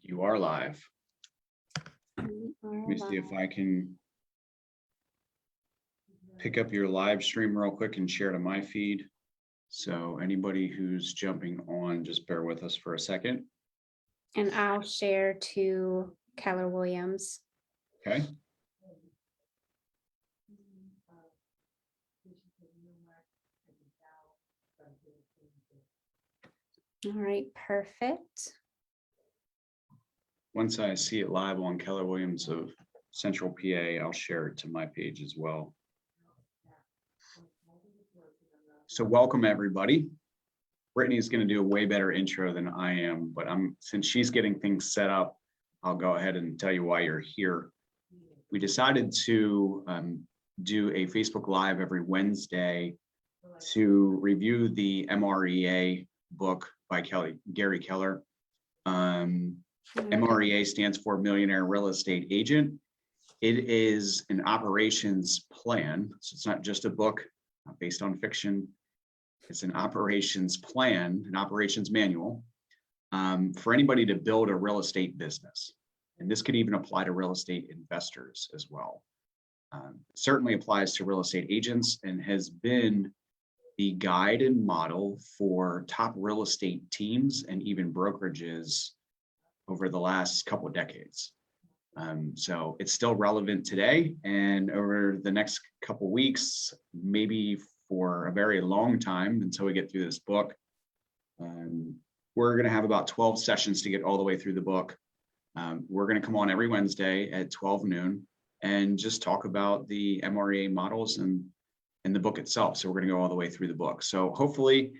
You are live. We Let are me see if live. I can pick up your live stream real quick and share to my feed. So anybody who's jumping on, just bear with us for a second. And I'll share to Keller Williams. Okay. All right, perfect. Once I see it live on Keller Williams of Central PA, I'll share it to my page as well. So welcome everybody. Brittany is going to do a way better intro than I am, but since she's getting things set up, I'll go ahead and tell you why you're here. We decided to do a Facebook Live every Wednesday to review the MREA book by Gary Keller. MREA stands for Millionaire Real Estate Agent. It is an operations plan. So it's not just a book based on fiction. It's an operations plan, an operations manual for anybody to build a real estate business. And this could even apply to real estate investors as well. Certainly applies to real estate agents and has been the guide and model for top real estate teams and even brokerages over the last couple of decades. So it's still relevant today, and over the next couple of weeks, maybe for a very long time until we get through this book, we're going to have about 12 sessions to get all the way through the book. We're going to come on every Wednesday at 12 noon and just talk about the MREA models and the book itself. So we're going to go all the way through the book. So hopefully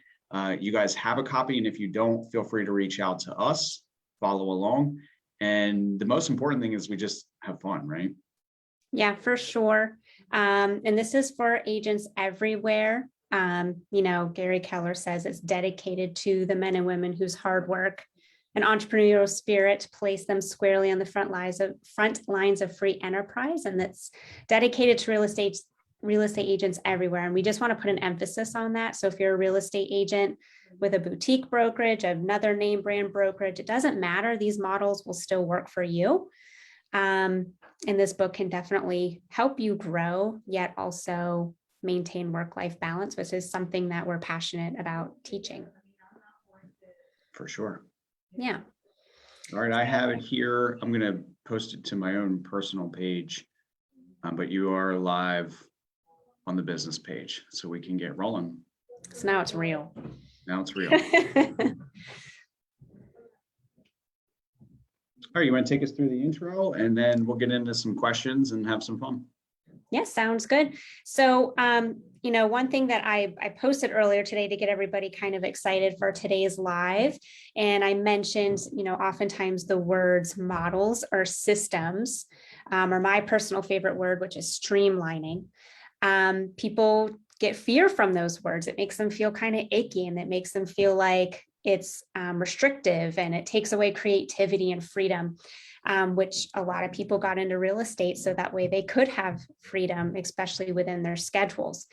you guys have a copy, and if you don't, feel free to reach out to us, follow along. And the most important thing is we just have fun, right? Yeah, for sure. And this is for agents everywhere. Gary Keller says it's dedicated to the men and women whose hard work and entrepreneurial spirit place them squarely on the front lines of free enterprise. And that's dedicated to real estate agents everywhere. And we just want to put an emphasis on that. So if you're a real estate agent with a boutique brokerage, another name brand brokerage, it doesn't matter. These models will still work for you. And this book can definitely help you grow, yet also maintain work-life balance, which is something that we're passionate about teaching. For sure. Yeah. All right, I have it here. I'm going to post it to my own personal page, but you are live on the business page, so we can get rolling. So now it's real. Now it's real. All right, you want to take us through the intro, and then we'll get into some questions and have some fun. Yes, sounds good. So, one thing that I posted earlier today to get everybody kind of excited for today's live, and I mentioned, oftentimes the words models or systems, or my personal favorite word, which is streamlining. People get fear from those words. It makes them feel kind of icky, and it makes them feel like it's restrictive, and it takes away creativity and freedom, which a lot of people got into real estate so that way they could have freedom, especially within their schedules.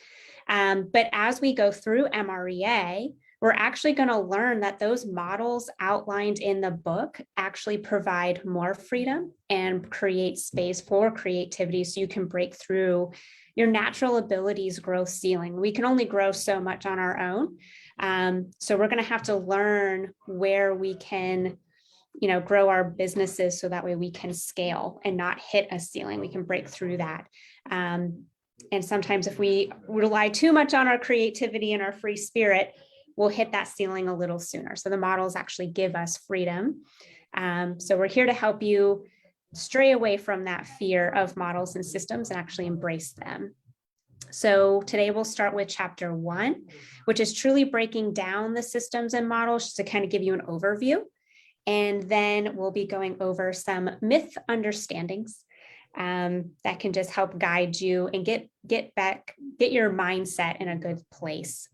But as we go through MREA, we're actually going to learn that those models outlined in the book actually provide more freedom and create space for creativity so you can break through your natural abilities growth ceiling. We can only grow so much on our own. So we're going to have to learn where we can, grow our businesses so that way we can scale and not hit a ceiling. We can break through that. And sometimes if we rely too much on our creativity and our free spirit, we'll hit that ceiling a little sooner. So the models actually give us freedom. So we're here to help you stray away from that fear of models and systems and actually embrace them. So today we'll start with chapter 1, which is truly breaking down the systems and models to kind of give you an overview. And then we'll be going over some Mythunderstandings that can just help guide you and get your mindset in a good place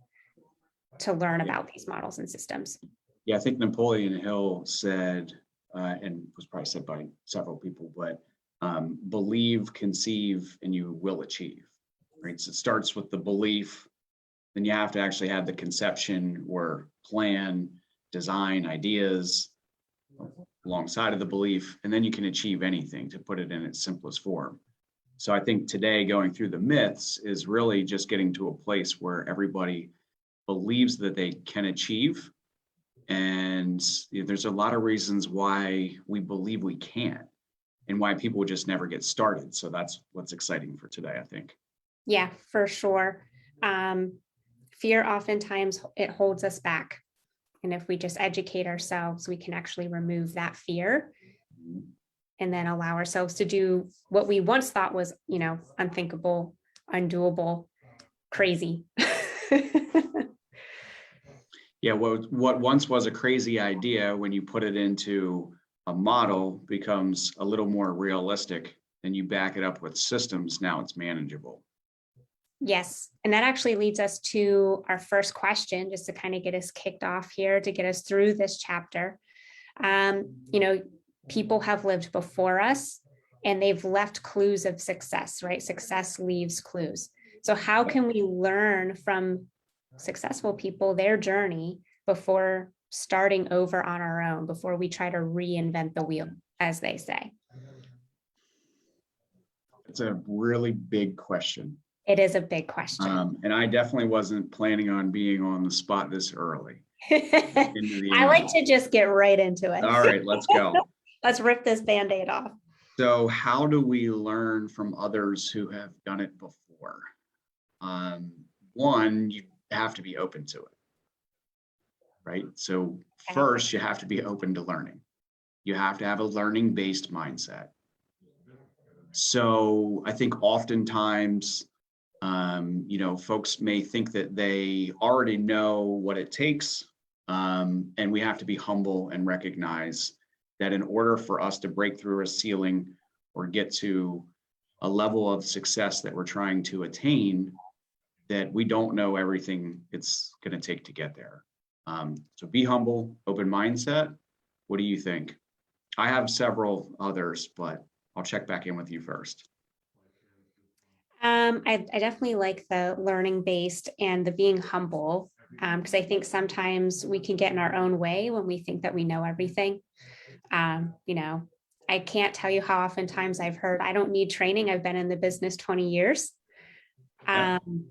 to learn about these models and systems. Yeah, I think Napoleon Hill said, and was probably said by several people, but believe, conceive, and you will achieve, right? So it starts with the belief, then you have to actually have the conception or plan, design, ideas, alongside of the belief, and then you can achieve anything, to put it in its simplest form. So I think today going through the myths is really just getting to a place where everybody believes that they can achieve. And there's a lot of reasons why we believe we can't, and why people just never get started. So that's what's exciting for today, I think. Yeah, for sure. Fear oftentimes it holds us back. And if we just educate ourselves, we can actually remove that fear and then allow ourselves to do what we once thought was, unthinkable, undoable, crazy. Yeah, what once was a crazy idea, when you put it into a model, becomes a little more realistic, and you back it up with systems, now it's manageable. Yes. And that actually leads us to our first question, just to kind of get us kicked off here, to get us through this chapter. People have lived before us and they've left clues of success, right? Success leaves clues. So how can we learn from successful people, their journey, before starting over on our own, before we try to reinvent the wheel, as they say? It's a really big question. It is a big question. And I definitely wasn't planning on being on the spot this early. I like to just get right into it. All right, let's go. Let's rip this Band-Aid off. So how do we learn from others who have done it before? One, you have to be open to it, right? So first, you have to be open to learning. You have to have a learning-based mindset. So I think oftentimes, folks may think that they already know what it takes, and we have to be humble and recognize that in order for us to break through a ceiling or get to a level of success that we're trying to attain, that we don't know everything it's going to take to get there. So be humble, open mindset. What do you think? I have several others, but I'll check back in with you first. I definitely like the learning based and the being humble, because I think sometimes we can get in our own way when we think that we know everything. I can't tell you how oftentimes I've heard, I don't need training. I've been in the business 20 years. And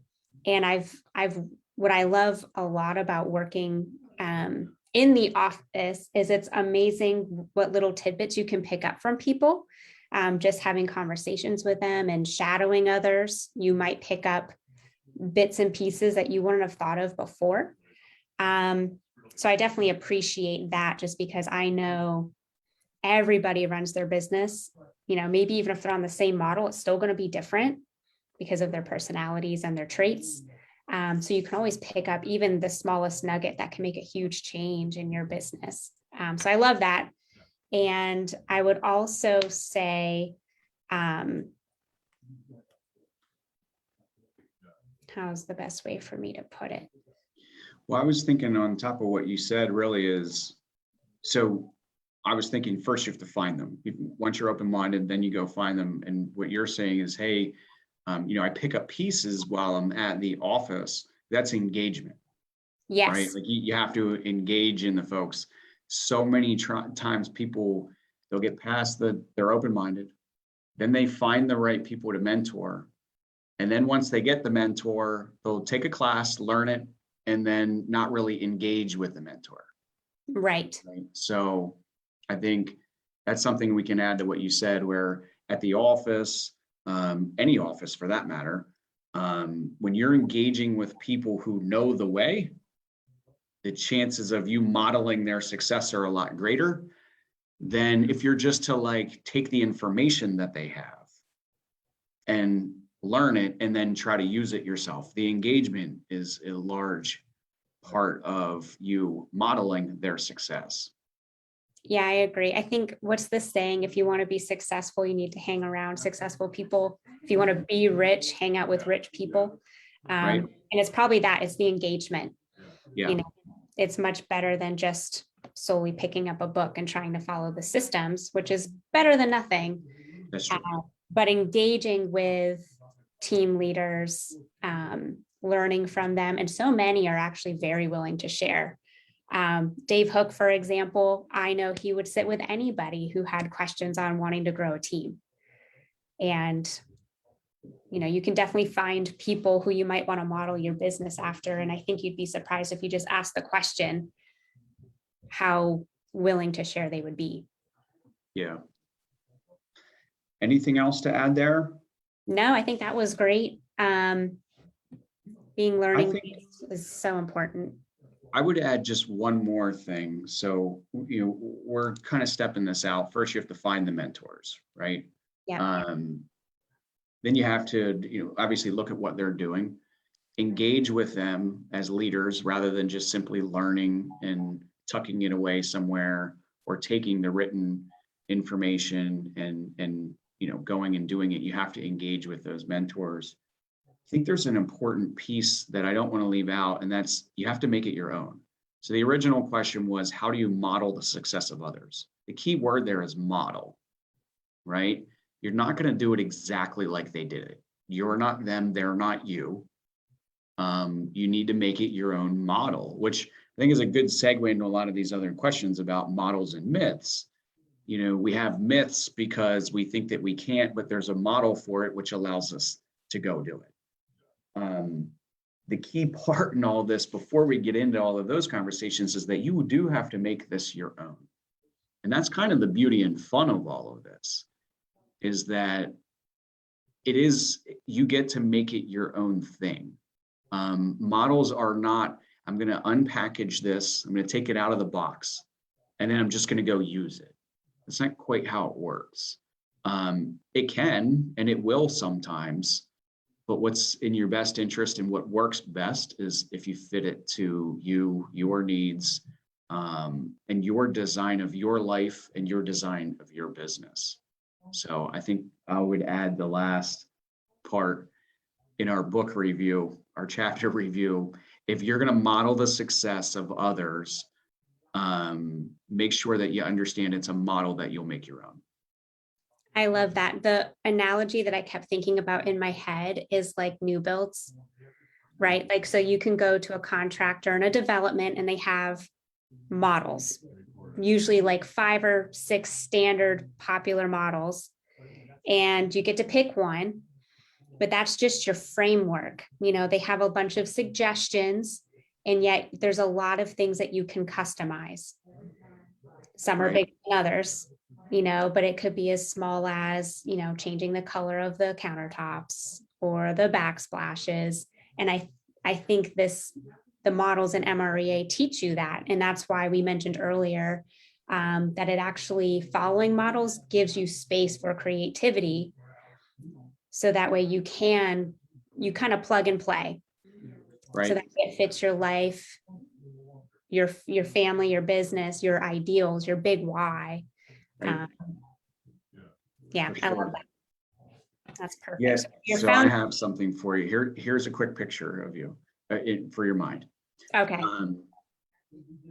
what I love a lot about working in the office is it's amazing what little tidbits you can pick up from people. Just having conversations with them and shadowing others, you might pick up bits and pieces that you wouldn't have thought of before. So I definitely appreciate that, just because I know everybody runs their business, maybe even if they're on the same model, it's still going to be different because of their personalities and their traits. So you can always pick up even the smallest nugget that can make a huge change in your business. So I love that. And I would also say, how's the best way for me to put it? Well, I was thinking on top of what you said really is, so I was thinking first you have to find them. Once you're open-minded, then you go find them. And what you're saying is, hey, I pick up pieces while I'm at the office. That's engagement. Yes. Right? Like you have to engage in the folks. So many times people, they'll get past they're open-minded. Then they find the right people to mentor. And then once they get the mentor, they'll take a class, learn it, and then not really engage with the mentor. Right. So I think that's something we can add to what you said, where at the office, any office for that matter, when you're engaging with people who know the way, the chances of you modeling their success are a lot greater than if you're just to take the information that they have and learn it and then try to use it yourself. The engagement is a large part of you modeling their success. Yeah, I agree. I think what's the saying? If you want to be successful, you need to hang around successful people. If you want to be rich, hang out with rich people. Right. And it's probably that, it's the engagement. Yeah. It's much better than just solely picking up a book and trying to follow the systems, which is better than nothing. That's true. But engaging with team leaders, learning from them. And so many are actually very willing to share. Dave Hook, for example, I know he would sit with anybody who had questions on wanting to grow a team. And, you can definitely find people who you might want to model your business after. And I think you'd be surprised if you just ask the question, how willing to share they would be. Yeah. Anything else to add there? No, I think that was great. Being learning is so important. I would add just one more thing. So, we're kind of stepping this out. First, you have to find the mentors, right? Yeah. Then you have to, obviously look at what they're doing, engage with them as leaders rather than just simply learning and tucking it away somewhere or taking the written information and going and doing it. You have to engage with those mentors. I think there's an important piece that I don't want to leave out, and that's you have to make it your own. So the original question was, how do you model the success of others? The key word there is model, right? You're not going to do it exactly like they did it. You're not them, they're not you. You need to make it your own model, which I think is a good segue into a lot of these other questions about models and myths. We have myths because we think that we can't, but there's a model for it, which allows us to go do it. The key part in all this, before we get into all of those conversations, is that you do have to make this your own. And that's kind of the beauty and fun of all of this, is that you get to make it your own thing. Models are not, I'm going to unpackage this, I'm going to take it out of the box, and then I'm just going to go use it. That's not quite how it works. It can, and it will sometimes, but what's in your best interest and what works best is if you fit it to you, your needs, and your design of your life and your design of your business. So I think I would add the last part in our book review, our chapter review. If you're going to model the success of others, make sure that you understand it's a model that you'll make your own. I love that. The analogy that I kept thinking about in my head is like new builds, right? Like, so you can go to a contractor and a development and they have models, usually like 5 or 6 standard popular models, and you get to pick one, but that's just your framework. They have a bunch of suggestions, and yet there's a lot of things that you can customize. Some are bigger than others, but it could be as small as, changing the color of the countertops or the backsplashes. And I think the models in MREA teach you that. And that's why we mentioned earlier that it actually, following models gives you space for creativity. So that way you kind of plug and play. Right. So that it fits your life, your family, your business, your ideals, your big why. Right. Yeah, I love that. That's perfect. Yes. So I have something for you. Here's a quick picture of you for your mind. Okay.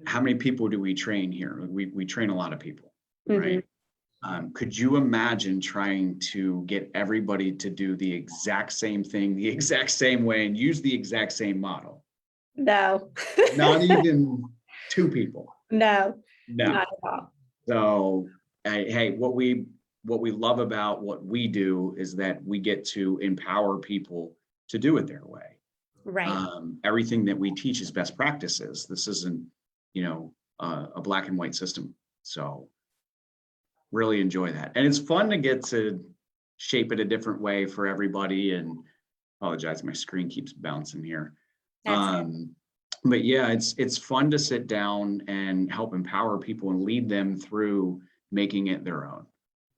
How many people do we train here? We train a lot of people, Mm-hmm. right? Could you imagine trying to get everybody to do the exact same thing, the exact same way, and use the exact same model? No. Not even 2 people. No. Not at all. So, hey, what we love about what we do is that we get to empower people to do it their way. Right. Everything that we teach is best practices. This isn't, a black and white system. So really enjoy that. And it's fun to get to shape it a different way for everybody. And apologize, my screen keeps bouncing here. But yeah, it's fun to sit down and help empower people and lead them through making it their own.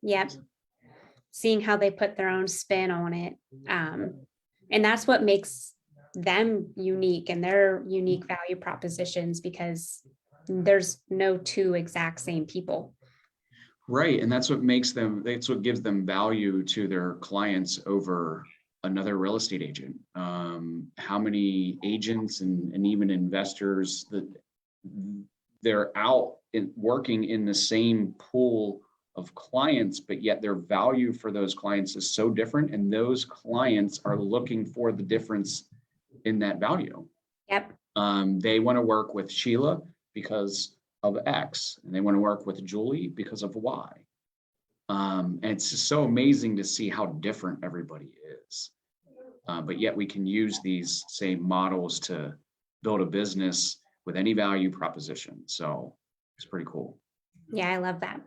Yep. Seeing how they put their own spin on it. And that's what makes them unique and their unique value propositions, because there's no 2 exact same people. Right. And that's what gives them value to their clients over another real estate agent. How many agents and even investors that they're out working in the same pool of clients, but yet their value for those clients is so different. And those clients are looking for the difference in that value. Yep. They want to work with Sheila. because of X, and they want to work with Julie because of Y. And it's just so amazing to see how different everybody is. But yet we can use these same models to build a business with any value proposition. So it's pretty cool. Yeah, I love that.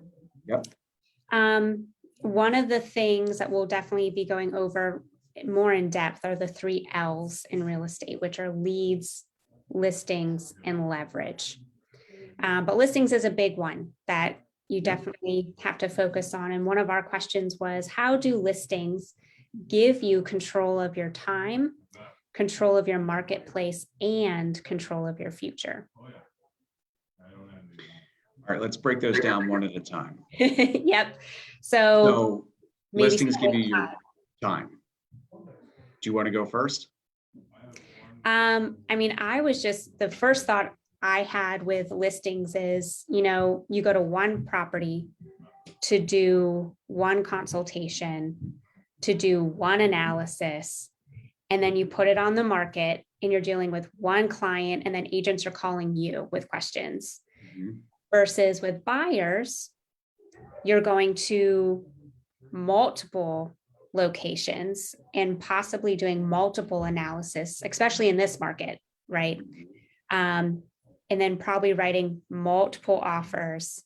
Yep. One of the things that we'll definitely be going over more in depth are the 3 L's in real estate, which are leads, listings, and leverage. But listings is a big one that you definitely have to focus on. And one of our questions was, how do listings give you control of your time, control of your marketplace, and control of your future? All right, let's break those down one at a time. Yep. So maybe listings give you start your time. Do you want to go first? I mean, the first thought I had with listings is, you go to one property to do one consultation, to do one analysis, and then you put it on the market and you're dealing with one client, and then agents are calling you with questions. Mhm. Versus with buyers, you're going to multiple locations and possibly doing multiple analysis, especially in this market, right? And then probably writing multiple offers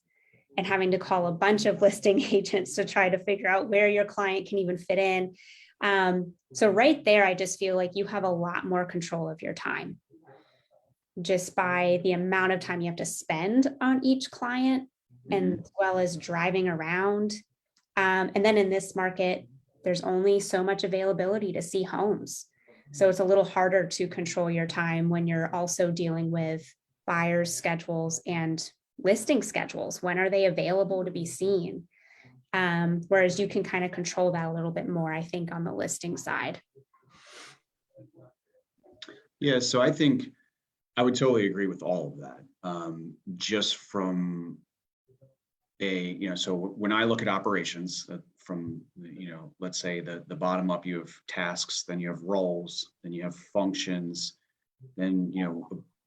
and having to call a bunch of listing agents to try to figure out where your client can even fit in. So right there, I just feel like you have a lot more control of your time, just by the amount of time you have to spend on each client, and as well as driving around. And then in this market, there's only so much availability to see homes. So it's a little harder to control your time when you're also dealing with buyers' schedules and listing schedules. When are they available to be seen? Whereas you can kind of control that a little bit more, I think, on the listing side. Yeah, so I think I would totally agree with all of that. Just from so when I look at operations from, let's say the bottom up, you have tasks, then you have roles, then you have functions, then,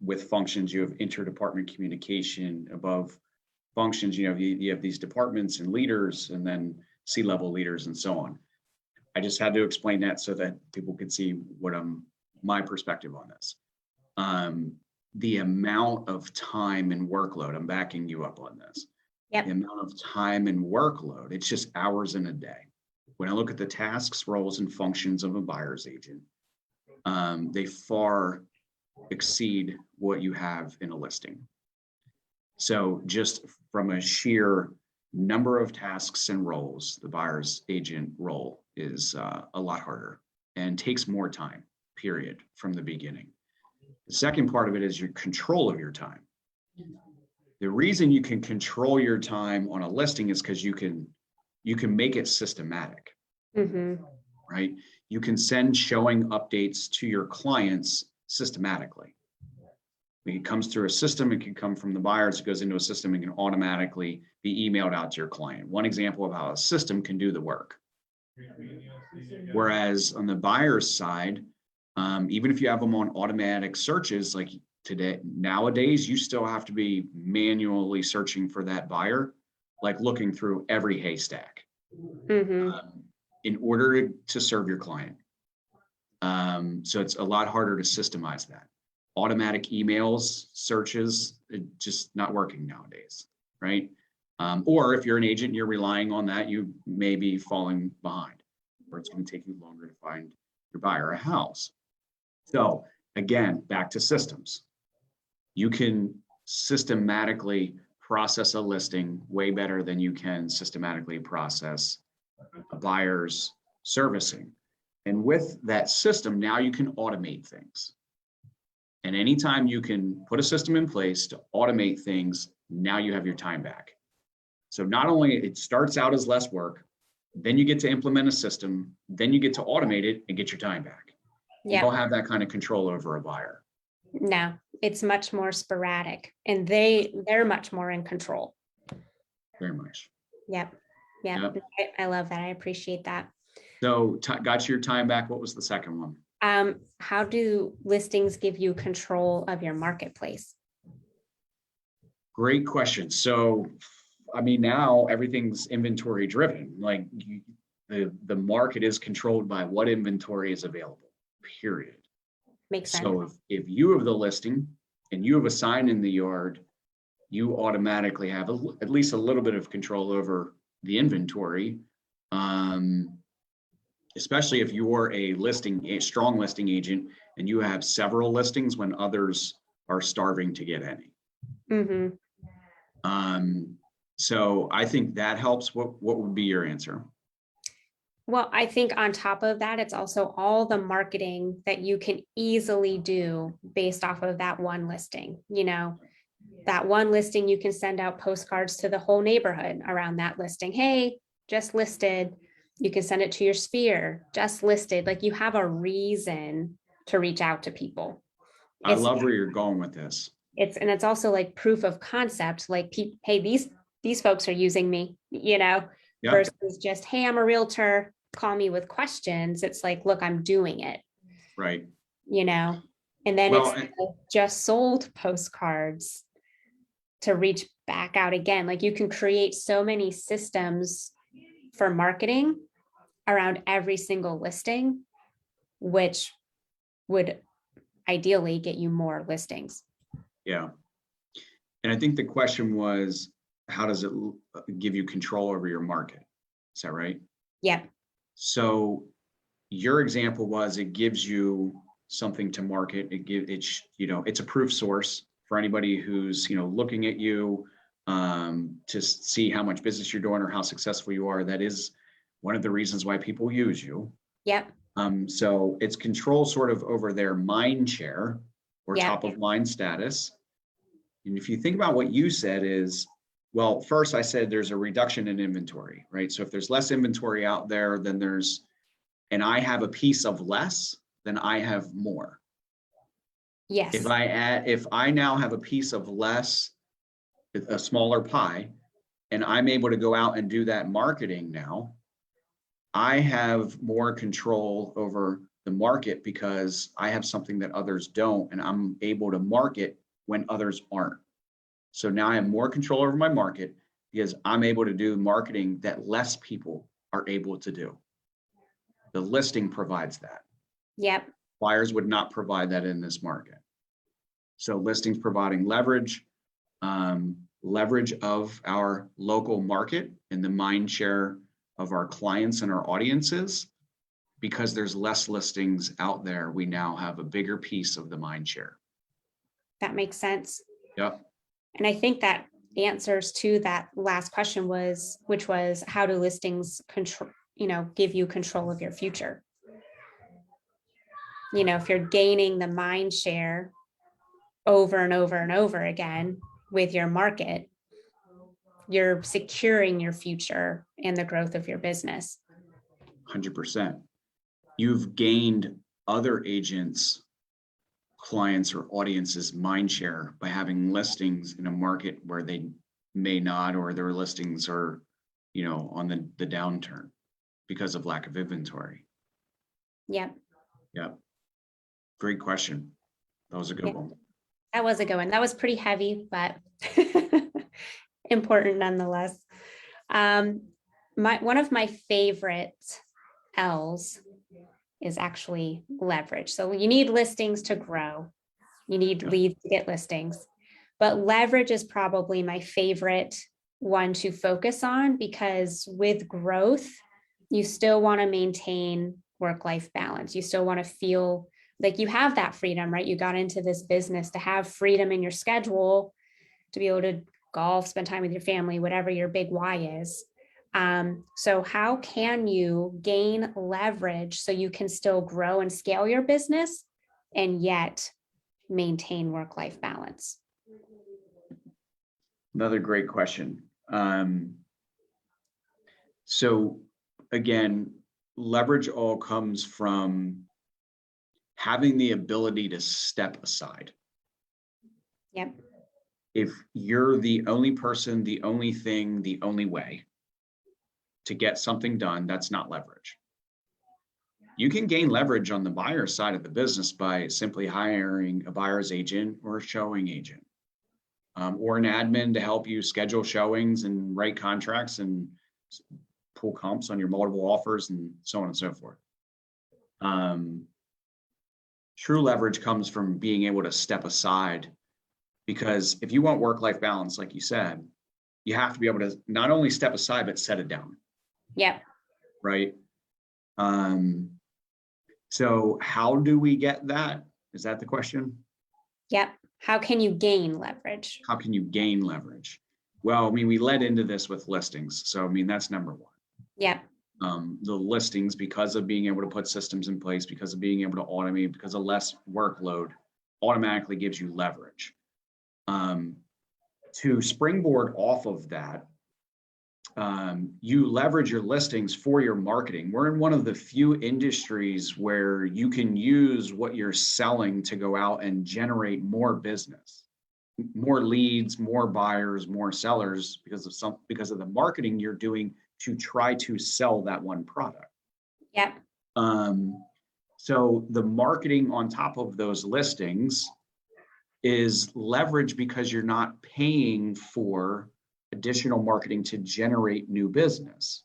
with functions, you have interdepartment communication. Above functions, you have these departments and leaders, and then C-level leaders and so on. I just had to explain that so that people could see my perspective on this. The amount of time and workload, I'm backing you up on this. Yep. The amount of time and workload, it's just hours in a day. When I look at the tasks, roles, and functions of a buyer's agent, they far exceed what you have in a listing. So just from a sheer number of tasks and roles, the buyer's agent role is a lot harder and takes more time, period, from the beginning. The second part of it is your control of your time. The reason you can control your time on a listing is because you can make it systematic, right? You can send showing updates to your clients systematically. It comes through a system. It can come from the buyers. It goes into a system and can automatically be emailed out to your client. One example of how a system can do the work. Whereas on the buyer's side, even if you have them on automatic searches, like nowadays, you still have to be manually searching for that buyer, like looking through every haystack in order to serve your client. So it's a lot harder to systemize that. Automatic emails, searches, just not working nowadays, right? Or if you're an agent, you're relying on that, you may be falling behind, or it's going to take you longer to find your buyer a house. So again, back to systems. You can systematically process a listing way better than you can systematically process a buyer's servicing. And with that system, now you can automate things. And anytime you can put a system in place to automate things, now you have your time back. So not only it starts out as less work, then you get to implement a system, then you get to automate it and get your time back. You don't have that kind of control over a buyer. No, it's much more sporadic, and they're much more in control. Very much. Yep. I love that. I appreciate that. So got your time back. What was the second one? How do listings give you control of your marketplace? Great question. So, I mean, now everything's inventory driven. Like the market is controlled by what inventory is available, period. Makes sense. So if you have the listing and you have a sign in the yard, you automatically have at least a little bit of control over the inventory. Especially if you're a strong listing agent and you have several listings when others are starving to get any. Mm-hmm. So I think that helps. What would be your answer? Well, I think on top of that, it's also all the marketing that you can easily do based off of that one listing. That one listing, you can send out postcards to the whole neighborhood around that listing. Hey, just listed. You can send it to your sphere, just listed. Like, you have a reason to reach out to people. I love where you're going with this. It's also like proof of concept. Like, hey, these folks are using me, Yep. versus just, hey, I'm a realtor, call me with questions. It's like, look, I'm doing it. Right. And then it's just sold postcards to reach back out again. Like, you can create so many systems for marketing around every single listing, which would ideally get you more listings. Yeah. And I think the question was, how does it give you control over your market? Is that right? Yeah. So your example was, it gives you something to market. It's a proof source for anybody who's, looking at you to see how much business you're doing or how successful you are. That is one of the reasons why people use you. Yep. So it's control sort of over their mind share or Yep. top of mind status. And if you think about what you said is, well, first I said there's a reduction in inventory, right? So if there's less inventory out there, and I have a piece of less, then I have more. Yes. If I now have a piece of less, a smaller pie, and I'm able to go out and do that marketing now, I have more control over the market because I have something that others don't, and I'm able to market when others aren't. So now I have more control over my market because I'm able to do marketing that less people are able to do. The listing provides that. Yep. Buyers would not provide that in this market. So listings providing leverage of our local market and the mind share of our clients and our audiences. Because there's less listings out there, we now have a bigger piece of the mind share. That makes sense. Yep. And I think that answers to that last question which was, how do listings control, give you control of your future? If you're gaining the mind share over and over and over again with your market, you're securing your future and the growth of your business. 100%. You've gained other agents, clients, or audiences mind share by having listings in a market where they may not, or their listings are, on the downturn because of lack of inventory. Yep. Yep. Great question. That was a good one. That was a good one. That was pretty heavy, but important nonetheless. One of my favorite L's is actually leverage. So you need listings to grow. You need leads to get listings. But leverage is probably my favorite one to focus on, because with growth, you still want to maintain work-life balance. You still want to feel like you have that freedom, right? You got into this business to have freedom in your schedule, to be able to golf, spend time with your family, whatever your big why is. So how can you gain leverage so you can still grow and scale your business and yet maintain work-life balance? Another great question. So again, leverage all comes from having the ability to step aside. Yep. If you're the only person, the only thing, the only way to get something done, that's not leverage. You can gain leverage on the buyer side of the business by simply hiring a buyer's agent or a showing agent. or an admin to help you schedule showings and write contracts and pull comps on your multiple offers and so on and so forth. True leverage comes from being able to step aside, because if you want work-life balance, like you said, you have to be able to not only step aside, but set it down. Yep. Right. So how do we get that? Is that the question? Yep. How can you gain leverage? How can you gain leverage? Well, I mean, we led into this with listings. So, I mean, that's number one. Yep. The listings, because of being able to put systems in place, because of being able to automate, because of less workload, automatically gives you leverage. To springboard off of that, you leverage your listings for your marketing. We're in one of the few industries where you can use what you're selling to go out and generate more business, more leads, more buyers, more sellers, because of the marketing you're doing to try to sell that one product. Yep. So the marketing on top of those listings is leverage, because you're not paying for additional marketing to generate new business.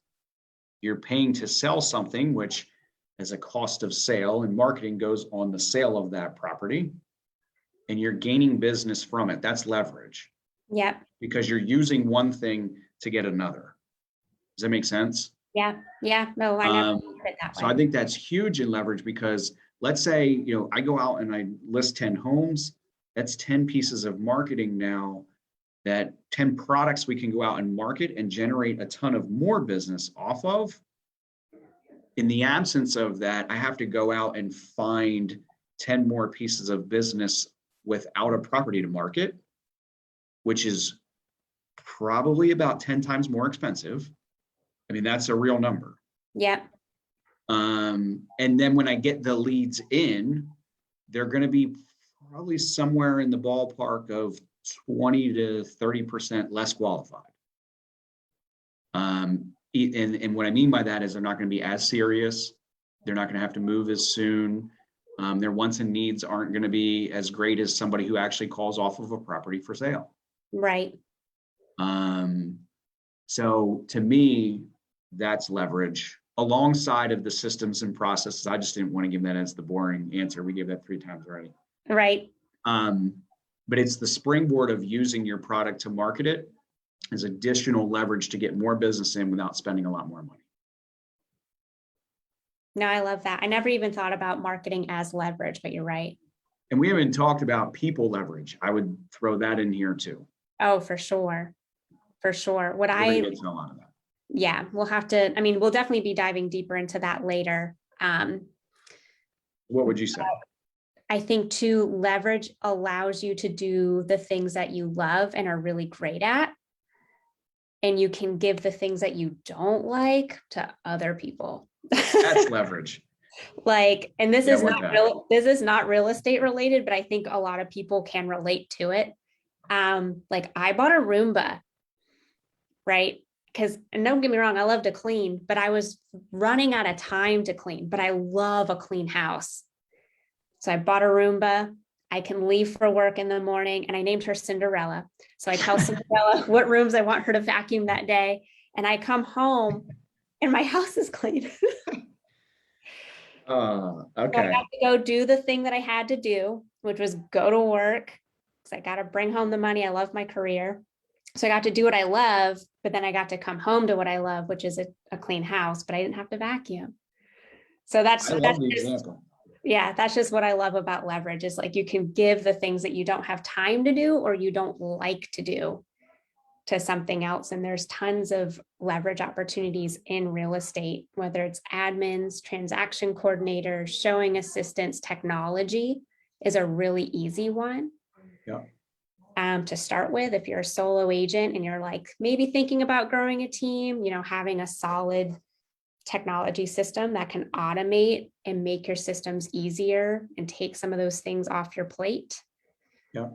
You're paying to sell something, which as a cost of sale, and marketing goes on the sale of that property, and you're gaining business from it. That's leverage. Yep. Because you're using one thing to get another. Does that make sense? Yeah. Yeah. No, I never put it that way. So I think that's huge in leverage, because let's say, I go out and I list 10 homes. That's 10 pieces of marketing now, that 10 products we can go out and market and generate a ton of more business off of. In the absence of that, I have to go out and find 10 more pieces of business without a property to market, which is probably about 10 times more expensive. I mean, that's a real number. Yeah. And then when I get the leads in, they're going to be probably somewhere in the ballpark of 20 to 30% less qualified. And what I mean by that is they're not going to be as serious. They're not going to have to move as soon. Their wants and needs aren't going to be as great as somebody who actually calls off of a property for sale. Right. So to me, that's leverage alongside of the systems and processes. I just didn't want to give that as the boring answer. We gave that 3 times already. Right. But it's the springboard of using your product to market it as additional leverage to get more business in without spending a lot more money. No, I love that. I never even thought about marketing as leverage, but you're right. And we haven't talked about people leverage. I would throw that in here too. Oh, for sure. For sure. We're gonna get to a lot of that. Yeah, we'll have to, I mean, we'll definitely be diving deeper into that later. What would you say? I think too, leverage allows you to do the things that you love and are really great at. And you can give the things that you don't like to other people. That's leverage. And this is not real estate related, but I think a lot of people can relate to it. I bought a Roomba, right? And don't get me wrong, I love to clean, but I was running out of time to clean, but I love a clean house. So I bought a Roomba. I can leave for work in the morning, and I named her Cinderella. So I tell Cinderella what rooms I want her to vacuum that day. And I come home and my house is clean. Okay. So I got to go do the thing that I had to do, which was go to work, because I got to bring home the money. I love my career. So I got to do what I love, but then I got to come home to what I love, which is a clean house, but I didn't have to vacuum. So that's the example. Yeah, that's just what I love about leverage, is you can give the things that you don't have time to do or you don't like to do to something else. And there's tons of leverage opportunities in real estate, whether it's admins, transaction coordinators, showing assistants. Technology is a really easy one. Yeah. To start with, if you're a solo agent and you're maybe thinking about growing a team, having a solid technology system that can automate and make your systems easier and take some of those things off your plate. Yeah.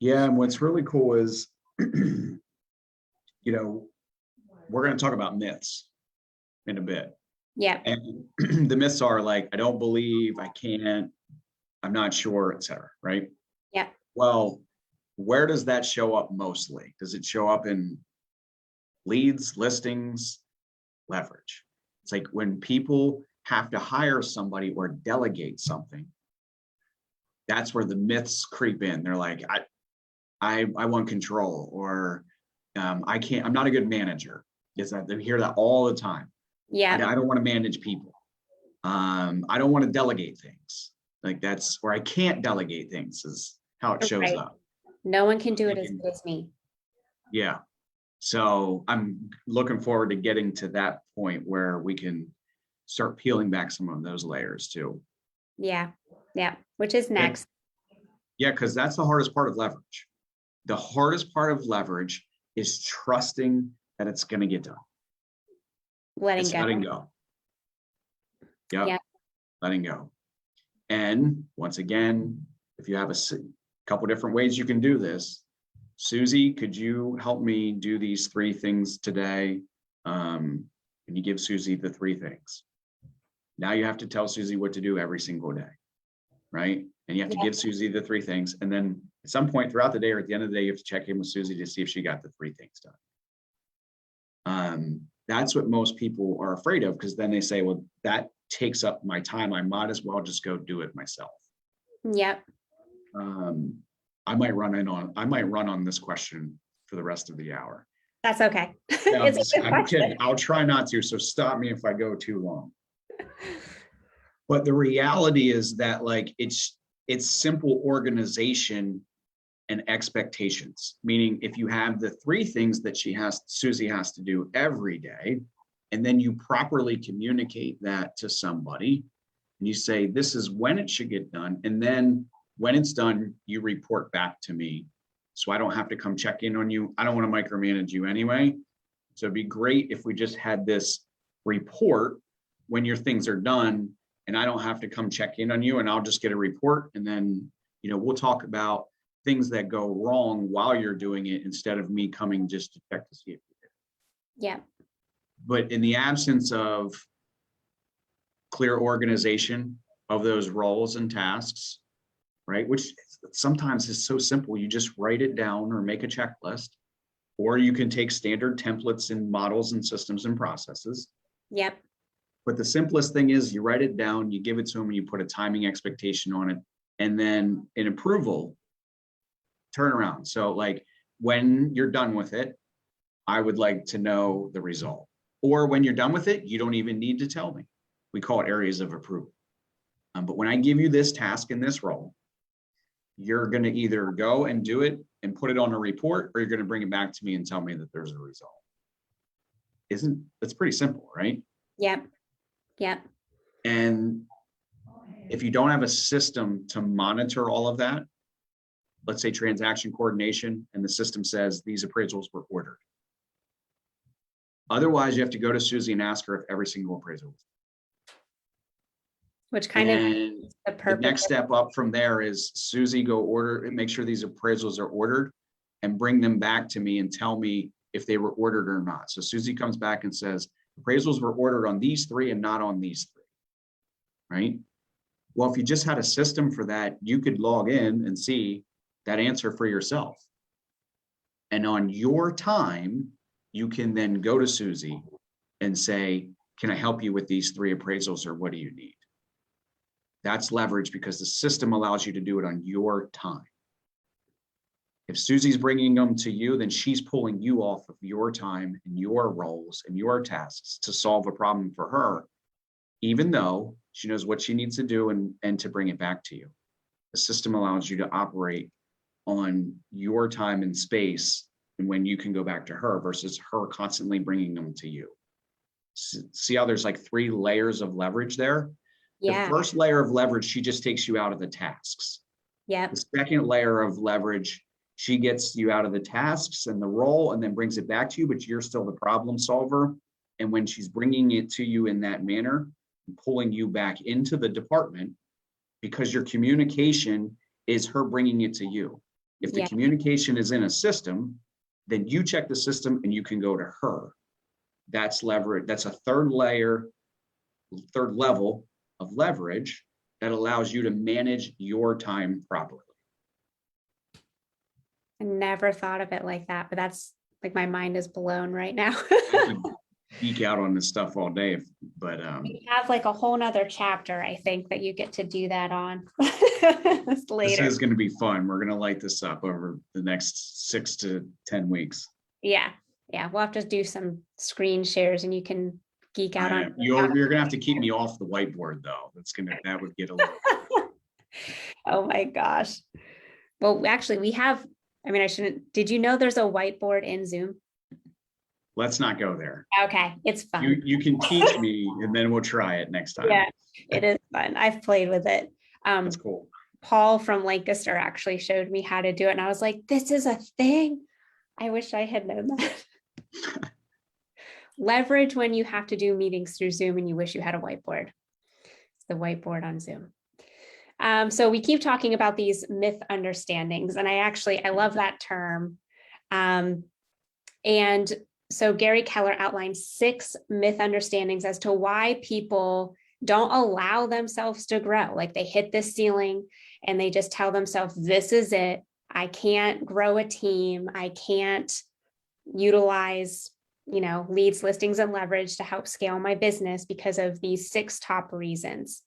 Yeah. And what's really cool is, we're going to talk about myths in a bit. Yeah. And the myths are I don't believe, I can't, I'm not sure, et cetera. Right. Yeah. Well, where does that show up mostly? Does it show up in leads, listings, leverage? It's like when people have to hire somebody or delegate something, that's where the myths creep in. They're like, I want control, or I'm not a good manager. Is that they hear that all the time. Yeah. I don't want to manage people. I don't want to delegate things. Like that's where I can't delegate things is how it shows Right. up. No one can do it as good as me. Yeah. So I'm looking forward to getting to that point where we can start peeling back some of those layers too. Yeah. Yeah. Which is next. Yeah, because that's the hardest part of leverage. The hardest part of leverage is trusting that it's going to get done. Letting go. Letting go. Yep. Yeah. Letting go. And once again, if you have a couple different ways you can do this, Susie, could you help me do these 3 things today? And you give Susie the 3 things. Now you have to tell Susie what to do every single day, right? And you have to give Susie the 3 things. And then at some point throughout the day or at the end of the day, you have to check in with Susie to see if she got the 3 things done. That's what most people are afraid of, because then they say, well, that takes up my time. I might as well just go do it myself. Yep. I might run on this question for the rest of the hour. That's okay. No, It's a good I'm kidding. question. I'll try not to. So stop me if I go too long. But the reality is that like it's simple organization and expectations, meaning if you have the 3 things that Susie has to do every day, and then you properly communicate that to somebody, and you say, this is when it should get done. And then when it's done, you report back to me. So I don't have to come check in on you. I don't want to micromanage you anyway. So it'd be great if we just had this report when your things are done, and I don't have to come check in on you, and I'll just get a report. And then, we'll talk about things that go wrong while you're doing it instead of me coming just to check to see if you did. Yeah. But in the absence of clear organization of those roles and tasks, right, which sometimes is so simple, you just write it down or make a checklist, or you can take standard templates and models and systems and processes. Yep. But the simplest thing is you write it down, you give it to them, and you put a timing expectation on it, and then an approval turnaround. So like when you're done with it, I would like to know the result. Or when you're done with it, you don't even need to tell me. We call it areas of approval. But when I give you this task in this role, you're going to either go and do it and put it on a report, or you're going to bring it back to me and tell me that there's a result. That's pretty simple, right? Yep. Yep. And if you don't have a system to monitor all of that, let's say transaction coordination, and the system says these appraisals were ordered. Otherwise, you have to go to Susie and ask her if every single appraisal was. Which kind of the purpose. The next step up from there is Susie, go order and make sure these appraisals are ordered and bring them back to me and tell me if they were ordered or not. So Susie comes back and says, appraisals were ordered on these 3 and not on these 3, right? Well, if you just had a system for that, you could log in and see that answer for yourself. And on your time, you can then go to Susie and say, can I help you with these 3 appraisals, or what do you need? That's leverage, because the system allows you to do it on your time. If Susie's bringing them to you, then she's pulling you off of your time and your roles and your tasks to solve a problem for her, even though she knows what she needs to do and to bring it back to you. The system allows you to operate on your time and space, and when you can go back to her versus her constantly bringing them to you. See how there's like 3 layers of leverage there? Yeah. The first layer of leverage, she just takes you out of the tasks. Yeah. The second layer of leverage, she gets you out of the tasks and the role and then brings it back to you, but you're still the problem solver. And when she's bringing it to you in that manner, pulling you back into the department, because your communication is her bringing it to you. If the communication is in a system, then you check the system and you can go to her. That's leverage. That's a third level of leverage that allows you to manage your time properly. I never thought of it like that, but that's like, my mind is blown right now. I could geek out on this stuff all day, but We have like a whole nother chapter, I think, that you get to do that on this later. is going to be fun. We're going to light this up over the next 6 to 10 weeks. Yeah. Yeah. We'll have to do some screen shares and you can geek out on. You're going to have to keep me off the whiteboard though. That would get a little. Oh my gosh. Well, actually we have, did you know there's a whiteboard in Zoom? Let's not go there. Okay. It's fun. You can teach me and then we'll try it next time. Yeah, it is fun. I've played with it. That's cool. Paul from Lancaster actually showed me how to do it. And I was like, this is a thing. I wish I had known that. Leverage when you have to do meetings through Zoom and you wish you had a whiteboard. It's the whiteboard on Zoom. So we keep talking about these myth understandings, and I love that term. And so Gary Keller outlined 6 myth understandings as to why people don't allow themselves to grow. Like they hit this ceiling and they just tell themselves, this is it. I can't grow a team. I can't utilize, leads, listings, and leverage to help scale my business because of these 6 top reasons.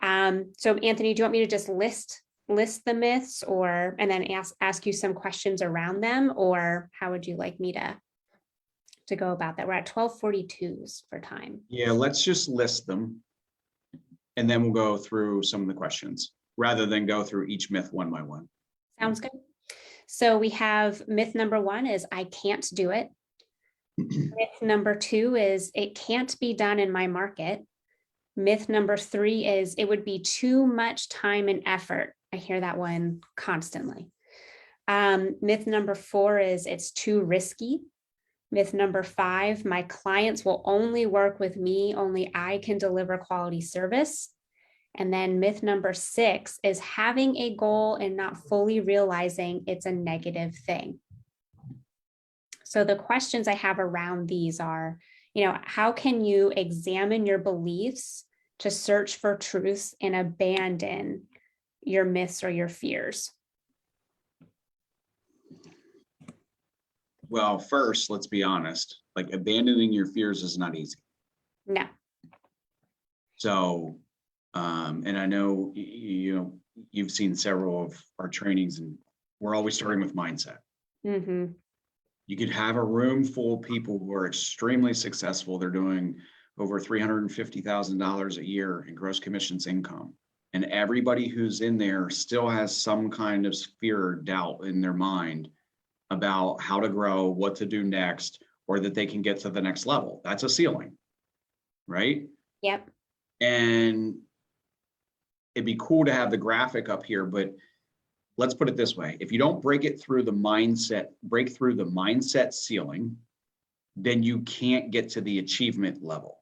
So Anthony, do you want me to just list the myths and then ask you some questions around them, or how would you like me to go about that? We're at 12:42 for time. Yeah, let's just list them and then we'll go through some of the questions rather than go through each myth one by one. Sounds good. So we have myth number 1 is I can't do it. Myth number 2 is it can't be done in my market. Myth number 3 is it would be too much time and effort. I hear that one constantly. Myth number 4 is it's too risky. Myth number 5, my clients will only work with me, only I can deliver quality service. And then myth number 6 is having a goal and not fully realizing it's a negative thing. So the questions I have around these are, how can you examine your beliefs to search for truth and abandon your myths or your fears? Well, first, let's be honest, like abandoning your fears is not easy. No. So, and I know, you've seen several of our trainings and we're always starting with mindset. Mm-hmm. You could have a room full of people who are extremely successful. They're doing over $350,000 a year in gross commissions income. And everybody who's in there still has some kind of fear or doubt in their mind about how to grow, what to do next, or that they can get to the next level. That's a ceiling, right? Yep. And it'd be cool to have the graphic up here, but let's put it this way. If you don't break through the mindset ceiling, then you can't get to the achievement level.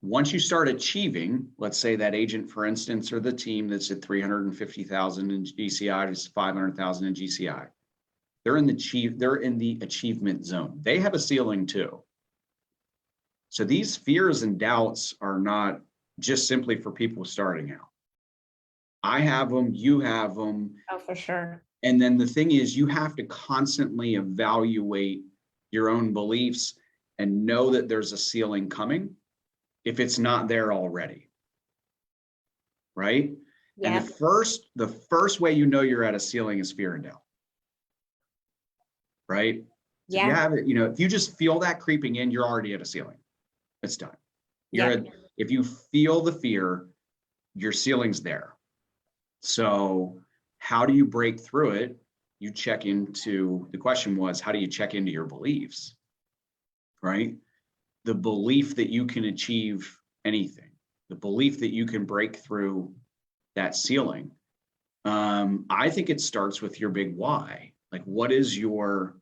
Once you start achieving, let's say that agent, for instance, or the team that's at 350,000 in GCI to 500,000 in GCI, they're in the achievement zone. They have a ceiling too. So these fears and doubts are not just simply for people starting out. I have them, you have them. Oh, for sure. And then the thing is, you have to constantly evaluate your own beliefs and know that there's a ceiling coming if it's not there already. Right? Yeah. And the first way you know you're at a ceiling is fear and doubt. Right? So yeah. You have it, if you just feel that creeping in, you're already at a ceiling. It's done. If you feel the fear, your ceiling's there. So how do you break through it? The question was, how do you check into your beliefs? Right? The belief that you can achieve anything, the belief that you can break through that ceiling. I think it starts with your big why. Like, what is your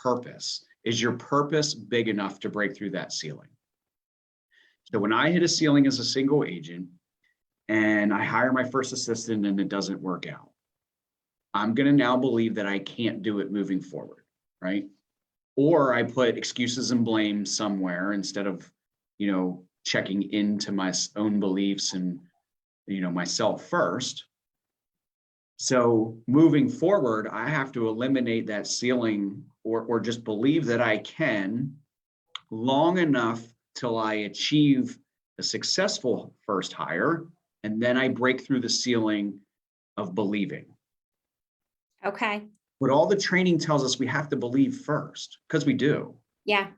purpose? Is your purpose big enough to break through that ceiling? So when I hit a ceiling as a single agent and I hire my first assistant and it doesn't work out, I'm going to now believe that I can't do it moving forward, right? Or I put excuses and blame somewhere instead of, checking into my own beliefs and, myself first. So moving forward, I have to eliminate that ceiling or just believe that I can long enough till I achieve a successful first hire, and then I break through the ceiling of believing. Okay. But all the training tells us we have to believe first, because we do. Yeah.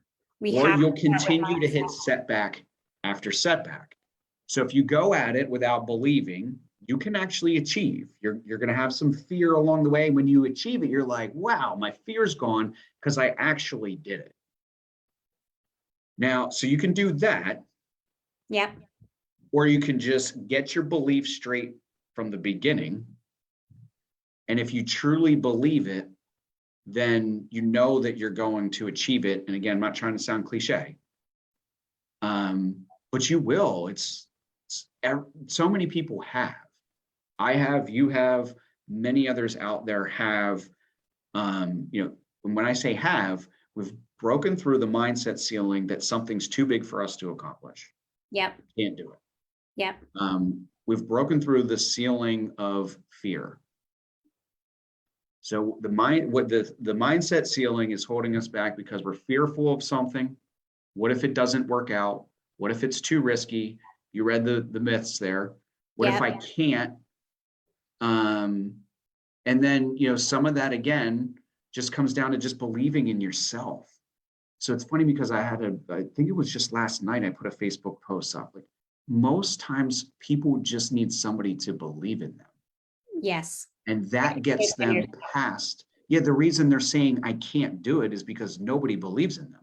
Or you'll to start with continue to hit mindset. setback after setback. So if you go at it without believing, you can actually achieve. You're going to have some fear along the way. When you achieve it, you're like, wow, my fear's gone because I actually did it. Now, so you can do that, Yep. or you can just get your belief straight from the beginning. And if you truly believe it, then you know that you're going to achieve it. And again, I'm not trying to sound cliche, but you will. It's so many people have. I have, you have, many others out there have. When I say have, we've broken through the mindset ceiling that something's too big for us to accomplish. Yep. Can't do it. Yep. We've broken through the ceiling of fear. So the mindset ceiling is holding us back because we're fearful of something. What if it doesn't work out? What if it's too risky? You read the myths there. What if I can't? And then, some of that again just comes down to just believing in yourself. So it's funny because I think it was just last night, I put a Facebook post up. Like, most times people just need somebody to believe in them. Yes. And that gets them past. Yeah, the reason they're saying I can't do it is because nobody believes in them.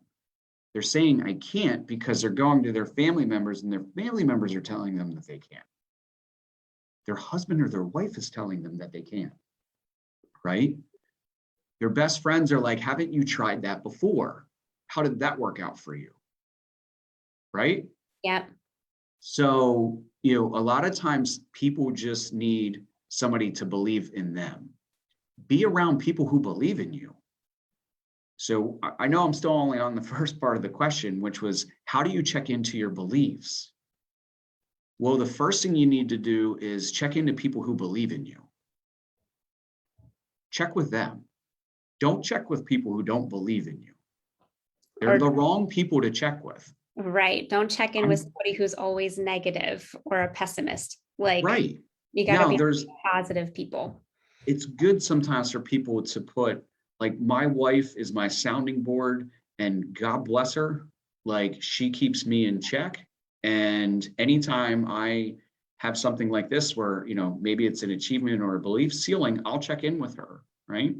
They're saying I can't because they're going to their family members and their family members are telling them that they can't. Their husband or their wife is telling them that they can't, right? Their best friends are like, haven't you tried that before? How did that work out for you? Right? Yep. So, a lot of times people just need somebody to believe in them. Be around people who believe in you. So I know I'm still only on the first part of the question, which was, how do you check into your beliefs? Well, the first thing you need to do is check into people who believe in you. Check with them. Don't check with people who don't believe in you. They're the wrong people to check with. Right. Don't check in with somebody who's always negative or a pessimist. Like, right. You got to be positive people. It's good sometimes for people to put, like, my wife is my sounding board and God bless her. Like, she keeps me in check. And anytime I have something like this where, maybe it's an achievement or a belief ceiling, I'll check in with her, right?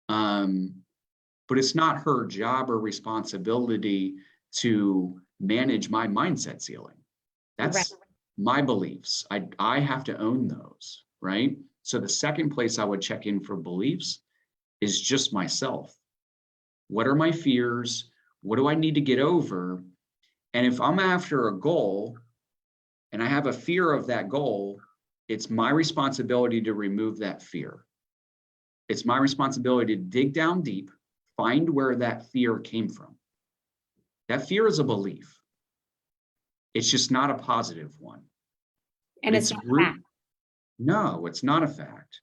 But it's not her job or responsibility to manage my mindset ceiling. That's my beliefs. I have to own those, right? So the second place I would check in for beliefs is just myself. What are my fears? What do I need to get over? And if I'm after a goal and I have a fear of that goal, it's my responsibility to remove that fear. It's my responsibility to dig down deep, find where that fear came from. That fear is a belief. It's just not a positive one. And it's not a fact. No, it's not a fact.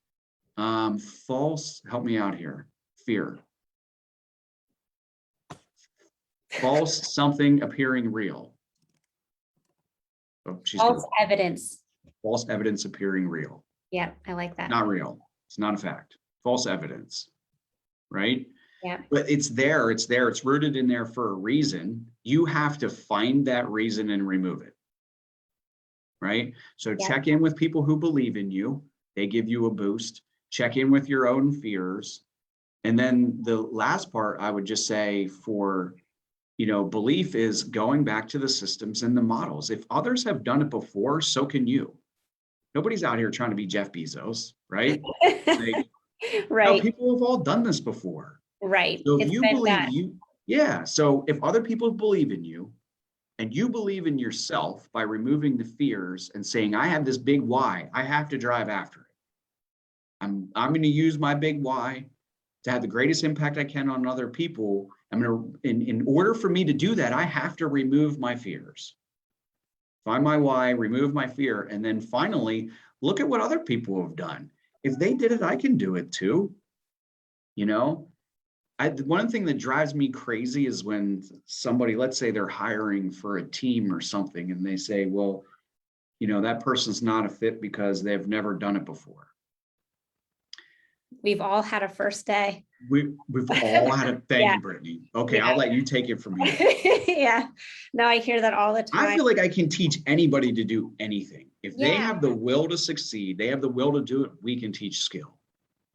False, help me out here. Fear. False something appearing real. Oh, false evidence. False evidence appearing real. Yeah, I like that. Not real. It's not a fact. False evidence. Right? Yeah. But it's there. It's rooted in there for a reason. You have to find that reason and remove it. Right? So check in with people who believe in you. They give you a boost. Check in with your own fears. And then the last part I would just say for, belief is going back to the systems and the models. If others have done it before, so can you. Nobody's out here trying to be Jeff Bezos, right? Right. No, people have all done this before. Right. So if you believe so if other people believe in you and you believe in yourself by removing the fears and saying, I have this big why, I have to drive after it. I'm going to use my big why to have the greatest impact I can on other people. I'm going to, in order for me to do that, I have to remove my fears. Find my why, remove my fear, and then finally look at what other people have done. if they did it, I can do it too. You know, one thing that drives me crazy is when somebody, let's say they're hiring for a team or something, and they say, well, that person's not a fit because they've never done it before. We've all had a first day. We've all had a, thank Yeah. you, Brittany. Okay, Yeah. I'll let you take it from here. Yeah. No, I hear that all the time. I feel like I can teach anybody to do anything. If they Yeah. have the will to succeed, they have the will to do it, we can teach skill.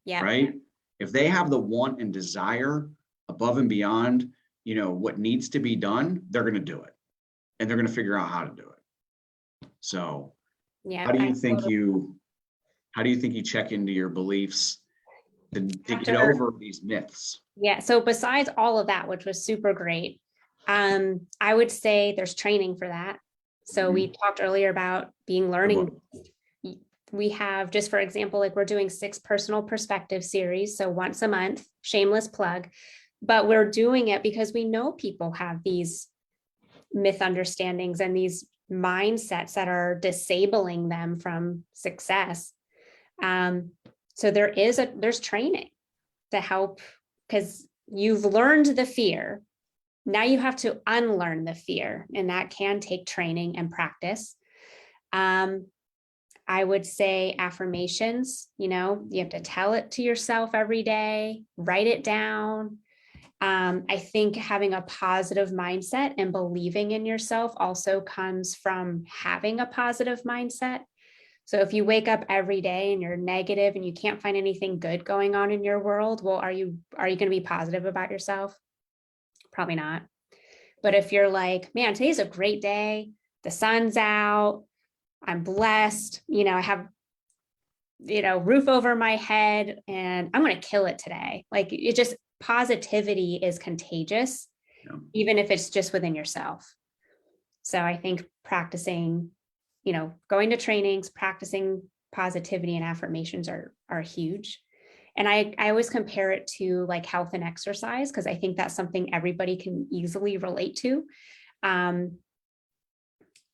Yeah. Right? If they have the want and desire above and beyond, what needs to be done, they're going to do it. And they're going to figure out how to do it. So Yeah. how do you think you check into your beliefs to get over these myths? Yeah. So besides all of that, which was super great, I would say there's training for that. So we talked earlier about being learning. We have, just for example, like we're doing 6 personal perspective series. So once a month, shameless plug, but we're doing it because we know people have these misunderstandings and these mindsets that are disabling them from success. So there's training to help, because you've learned the fear. Now you have to unlearn the fear, and that can take training and practice. I would say affirmations, you have to tell it to yourself every day, write it down. I think having a positive mindset and believing in yourself also comes from having a positive mindset. So if you wake up every day and you're negative and you can't find anything good going on in your world, well, are you going to be positive about yourself? Probably not. But if you're like, man, today's a great day, the sun's out, I'm blessed, I have, roof over my head, and I'm going to kill it today. Like, it just, positivity is contagious, even if it's just within yourself. So I think practicing, going to trainings, practicing positivity and affirmations are huge. And I always compare it to like health and exercise, because I think that's something everybody can easily relate to.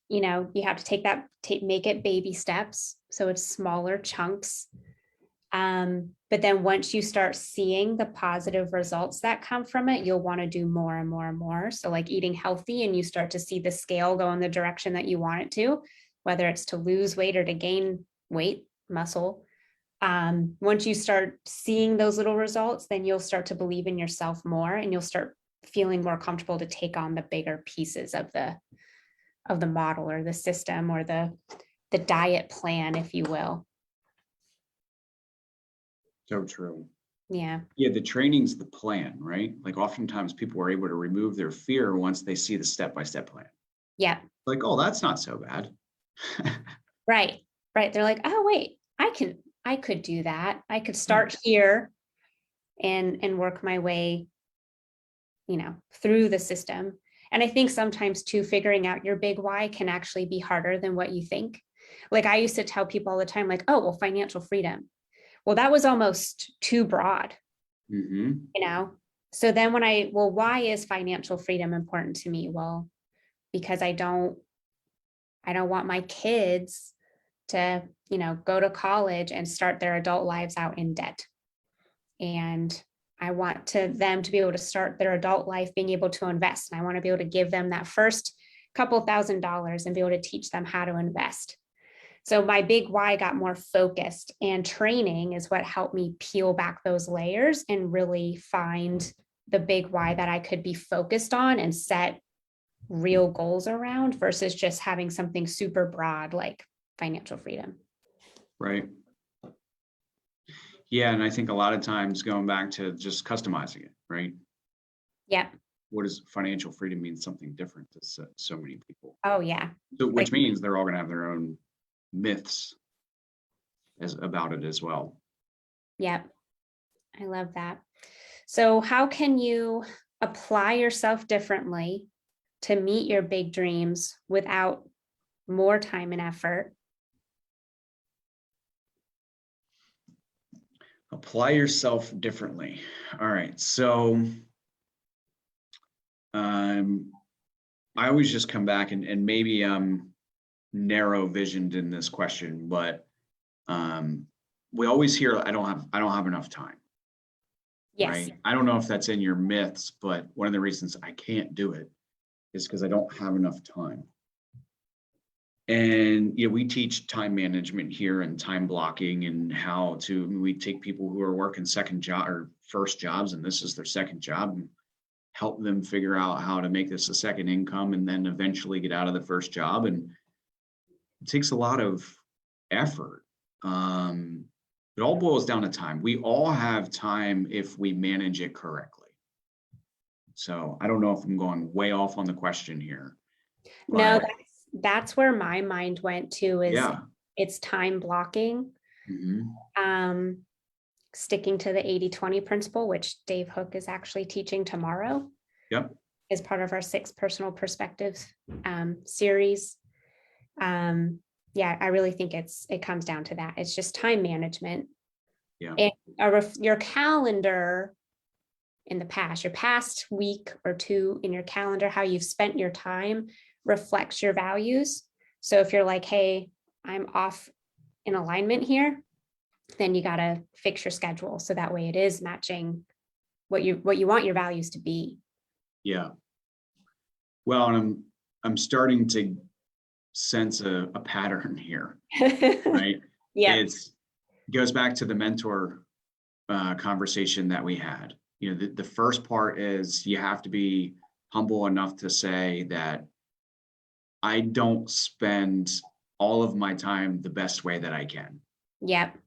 You have to make it baby steps. So it's smaller chunks. But then once you start seeing the positive results that come from it, you'll want to do more and more and more. So like eating healthy, and you start to see the scale go in the direction that you want it to, whether it's to lose weight or to gain weight, muscle. Once you start seeing those little results, then you'll start to believe in yourself more, and you'll start feeling more comfortable to take on the bigger pieces of the model or the system or the diet plan, if you will. So true. Yeah. Yeah, the training's the plan, right? Like oftentimes people are able to remove their fear once they see the step-by-step plan. Yeah. Like, oh, that's not so bad. Right. They're like, oh, wait, I could do that. I could start here and work my way, through the system. And I think sometimes too, figuring out your big why can actually be harder than what you think. Like I used to tell people all the time, like, oh, well, financial freedom. Well, that was almost too broad, So then why is financial freedom important to me? Well, because I don't want my kids to, go to college and start their adult lives out in debt. And I want them to be able to start their adult life being able to invest. And I want to be able to give them that first couple $1,000s and be able to teach them how to invest. So my big why got more focused, and training is what helped me peel back those layers and really find the big why that I could be focused on and set real goals around, versus just having something super broad like financial freedom. Right. Yeah. And I think a lot of times going back to just customizing it, right? Yeah. What does financial freedom mean? Something different to so many people. Oh, yeah. So, which means they're all going to have their own myths about it as well. Yeah. I love that. So how can you apply yourself differently to meet your big dreams without more time and effort? Apply yourself differently. All right. So I always just come back and maybe I'm narrow visioned in this question, but we always hear, I don't have enough time. Yes. Right? I don't know if that's in your myths, but one of the reasons I can't do it is because I don't have enough time. And we teach time management here and time blocking and we take people who are working second job or first jobs, and this is their second job, and help them figure out how to make this a second income and then eventually get out of the first job. And it takes a lot of effort. It all boils down to time. We all have time if we manage it correctly. So I don't know if I'm going way off on the question here. No, that's where my mind went to, is it's time blocking. Mm-hmm. Sticking to the 80-20 principle, which Dave Hook is actually teaching tomorrow. Yep. As part of our 6 personal perspectives series. I really think it comes down to that. It's just time management. Yeah. And your calendar in the past, your past week or two in your calendar, how you've spent your time reflects your values. So if you're like, hey, I'm off in alignment here, then you got to fix your schedule so that way it is matching what you want your values to be. Yeah. Well, and I'm starting to sense a pattern here, right? Yeah. It goes back to the mentor conversation that we had. The first part is you have to be humble enough to say that I don't spend all of my time the best way that I can. Yep.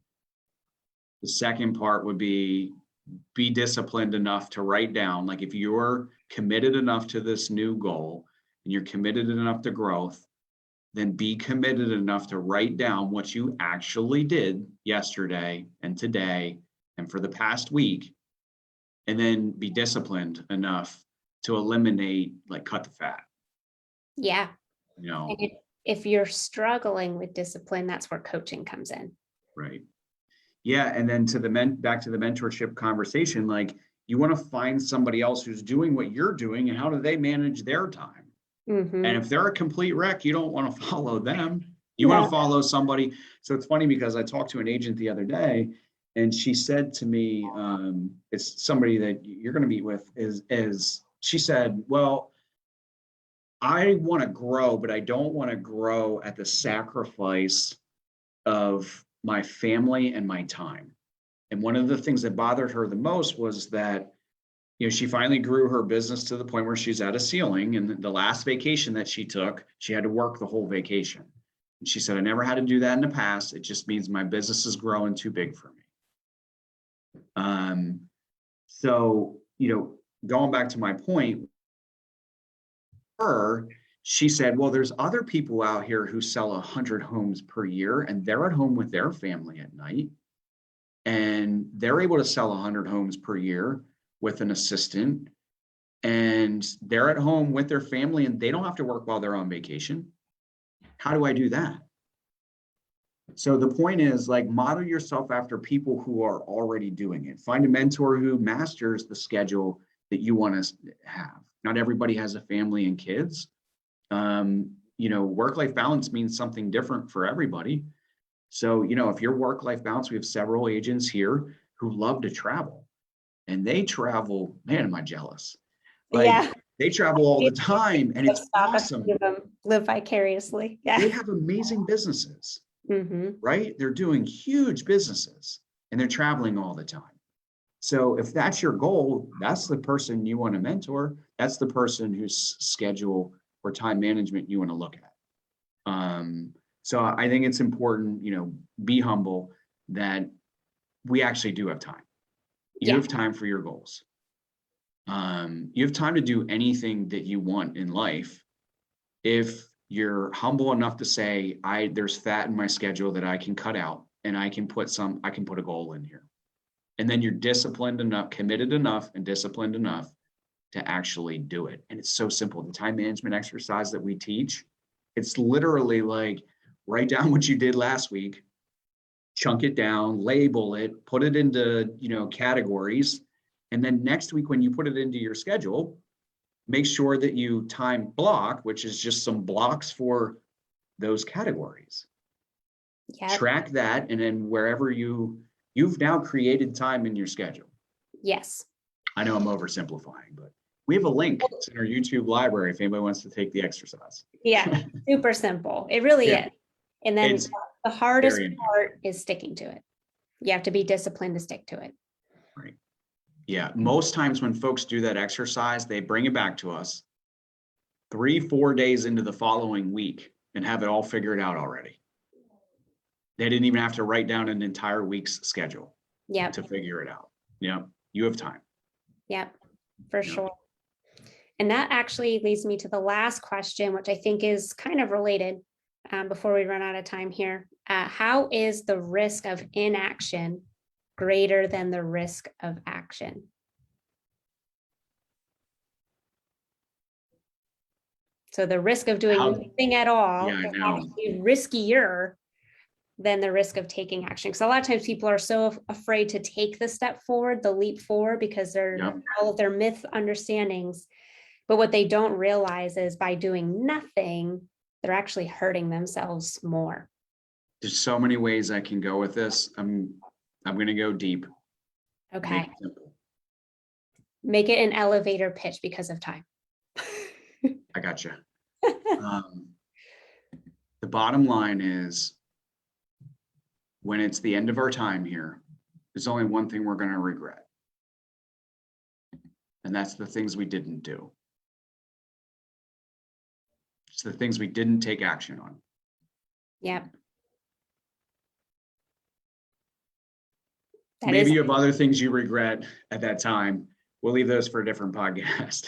The second part would be disciplined enough to write down, like if you're committed enough to this new goal and you're committed enough to growth, then be committed enough to write down what you actually did yesterday and today and for the past week, and then be disciplined enough to eliminate, like cut the fat. Yeah. And if you're struggling with discipline, that's where coaching comes in. Right. Yeah. And then back to the mentorship conversation, like you want to find somebody else who's doing what you're doing and how do they manage their time? Mm-hmm. And if they're a complete wreck, you don't want to follow them. You want to follow somebody. So it's funny because I talked to an agent the other day and she said to me, it's somebody that you're going to meet with, is she said, well, I want to grow, but I don't want to grow at the sacrifice of my family and my time. And one of the things that bothered her the most was that, she finally grew her business to the point where she's at a ceiling. And the last vacation that she took, she had to work the whole vacation. And she said, I never had to do that in the past. It just means my business is growing too big for me. So, going back to my point, she said, well, there's other people out here who sell 100 homes per year and they're at home with their family at night. And they're able to sell 100 homes per year with an assistant. And they're at home with their family and they don't have to work while they're on vacation. How do I do that? So the point is, like, model yourself after people who are already doing it. Find a mentor who masters the schedule that you want to have. Not everybody has a family and kids. Work-life balance means something different for everybody. So, if your work-life balance, we have several agents here who love to travel and they travel, man, am I jealous? Like, they travel all the time and it's awesome. Live vicariously. Yeah. They have amazing businesses, right? They're doing huge businesses and they're traveling all the time. So if that's your goal, that's the person you want to mentor. That's the person whose schedule or time management you want to look at. So I think it's important, be humble that we actually do have time. You have time for your goals. You have time to do anything that you want in life. If you're humble enough to say, there's fat in my schedule that I can cut out and I can put a goal in here. And then you're disciplined enough, committed enough and disciplined enough to actually do it. And it's so simple. The time management exercise that we teach, it's literally like, write down what you did last week, chunk it down, label it, put it into, categories. And then next week, when you put it into your schedule, make sure that you time block, which is just some blocks for those categories. Yeah. Track that, and then wherever you've now created time in your schedule. Yes. I know I'm oversimplifying, but we have a link. It's in our YouTube library if anybody wants to take the exercise. Yeah. Super simple. It really Yeah. is. And then It's the hardest very part is sticking to it. You have to be disciplined to stick to it. right. Yeah. Most times when folks do that exercise, they bring it back to us 3-4 days into the following week and have it all figured out already. They didn't even have to write down an entire week's schedule Yep. to figure it out. Yeah. You have time. Yep. For Yeah. sure. And that actually leads me to the last question, which I think is kind of related before we run out of time here. How is the risk of inaction greater than the risk of action? So the risk of doing nothing at all is actually riskier than the risk of taking action. Because a lot of times people are so afraid to take the step forward, the leap forward, because they're all of their myth understandings. But what they don't realize is by doing nothing, they're actually hurting themselves more. There's so many ways I can go with this. I'm going to go deep. Okay. Make it an elevator pitch because of time. I gotcha. The bottom line is, when it's the end of our time here, there's only one thing we're going to regret. And that's the things we didn't do. It's the things we didn't take action on. Yep. Maybe you have other things you regret at that time. We'll leave those for a different podcast.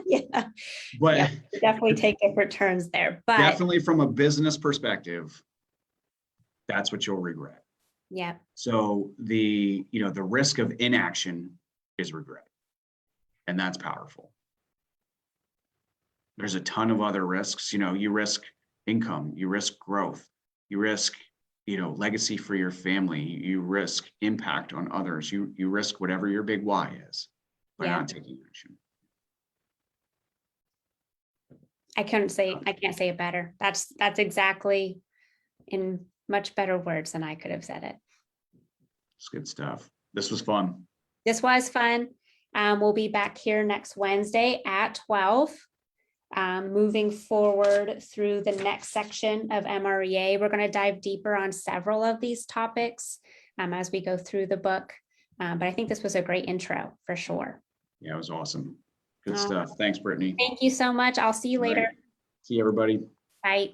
Yeah. But yeah, definitely take different turns there. But definitely from a business perspective, that's what you'll regret. Yeah. So the risk of inaction is regret. And that's powerful. There's a ton of other risks. You risk income, you risk growth, you risk, legacy for your family, you risk impact on others, you risk whatever your big why is by not taking action. I can't say it better. That's exactly in much better words than I could have said it. It's good stuff. This was fun. This was fun. We'll be back here next Wednesday at 12. Moving forward through the next section of MREA, we're going to dive deeper on several of these topics as we go through the book. But I think this was a great intro for sure. Yeah, it was awesome. Good stuff. Thanks, Brittany. Thank you so much. I'll see you later. Right. See you, everybody. Bye.